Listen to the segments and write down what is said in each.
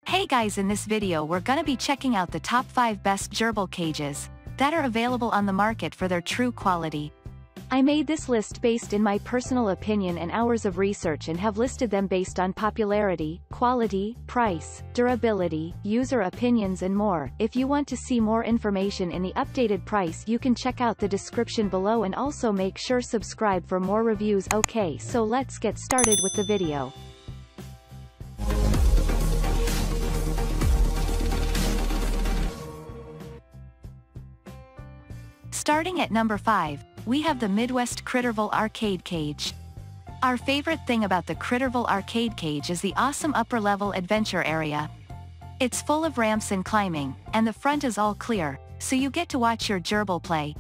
Hey guys, in this video we're gonna be checking out the top 5 best gerbil cages that are available on the market for their true quality. I made this list based in my personal opinion and hours of research and have listed them based on popularity, quality, price, durability, user opinions and more. If you want to see more information in the updated price, you can check out the description below and also make sure subscribe for more reviews. Okay, so let's get started with the video. Starting at number 5, we have the Midwest Critterville Arcade Cage. Our favorite thing about the Critterville Arcade Cage is the awesome upper-level adventure area. It's full of ramps and climbing, and the front is all clear, so you get to watch your gerbil play.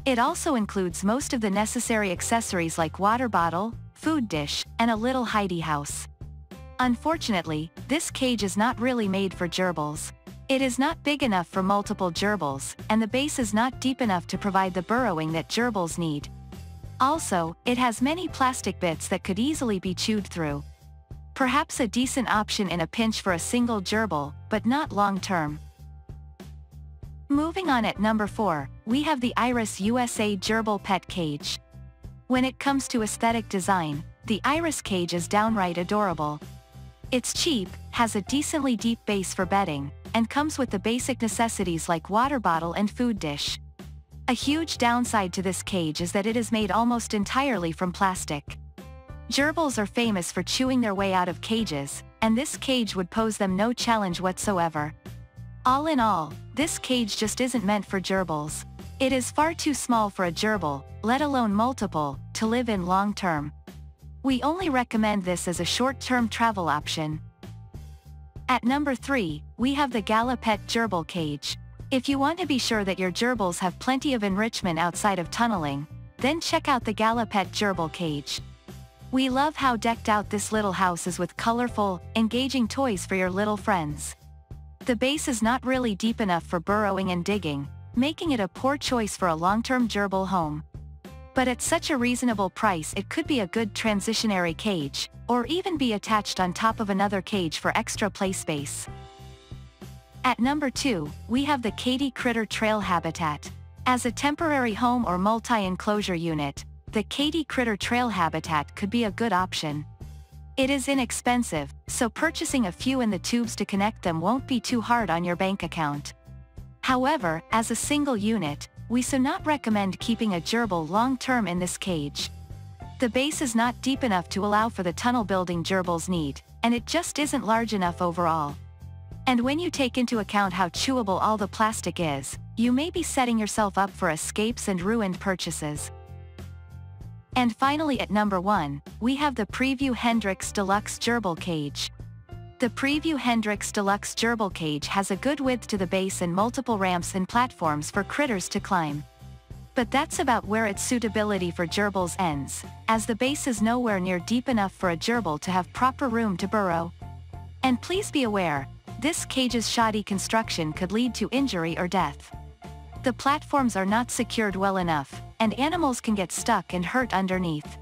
It also includes most of the necessary accessories like water bottle, food dish, and a little hidey house. Unfortunately, this cage is not really made for gerbils. It is not big enough for multiple gerbils, and the base is not deep enough to provide the burrowing that gerbils need. Also, it has many plastic bits that could easily be chewed through. Perhaps a decent option in a pinch for a single gerbil, but not long-term. Moving on at number 4, we have the USA Gerbil Pet Cage. When it comes to aesthetic design, the Iris cage is downright adorable. It's cheap, has a decently deep base for bedding, and comes with the basic necessities like water bottle and food dish. A huge downside to this cage is that it is made almost entirely from plastic. Gerbils are famous for chewing their way out of cages, and this cage would pose them no challenge whatsoever. All in all, this cage just isn't meant for gerbils. It is far too small for a gerbil, let alone multiple, to live in long term. We only recommend this as a short-term travel option. At number 3, we have the Gala Pet Gerbil Cage. If you want to be sure that your gerbils have plenty of enrichment outside of tunneling, then check out the Gala Pet Gerbil Cage. We love how decked out this little house is with colorful, engaging toys for your little friends. The base is not really deep enough for burrowing and digging, making it a poor choice for a long-term gerbil home. But at such a reasonable price, it could be a good transitionary cage, or even be attached on top of another cage for extra play space. At number 2, we have the Katy Critter Trail Habitat. As a temporary home or multi-enclosure unit, the Katy Critter Trail Habitat could be a good option. It is inexpensive, so purchasing a few in the tubes to connect them won't be too hard on your bank account. However, as a single unit, we do not recommend keeping a gerbil long-term in this cage. The base is not deep enough to allow for the tunnel building gerbils need, and it just isn't large enough overall. And when you take into account how chewable all the plastic is, you may be setting yourself up for escapes and ruined purchases. And finally at number 1, we have the Prevue Hendryx Deluxe Gerbil Cage. The Prevue Hendryx Deluxe Gerbil Cage has a good width to the base and multiple ramps and platforms for critters to climb. But that's about where its suitability for gerbils ends, as the base is nowhere near deep enough for a gerbil to have proper room to burrow. And please be aware, this cage's shoddy construction could lead to injury or death. The platforms are not secured well enough, and animals can get stuck and hurt underneath.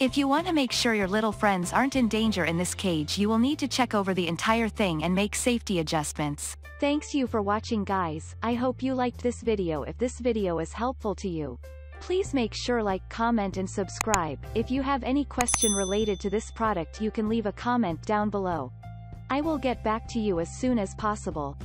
If you want to make sure your little friends aren't in danger in this cage, you will need to check over the entire thing and make safety adjustments. Thanks you for watching guys, I hope you liked this video. If this video is helpful to you, please make sure like, comment and subscribe. If you have any question related to this product, you can leave a comment down below. I will get back to you as soon as possible.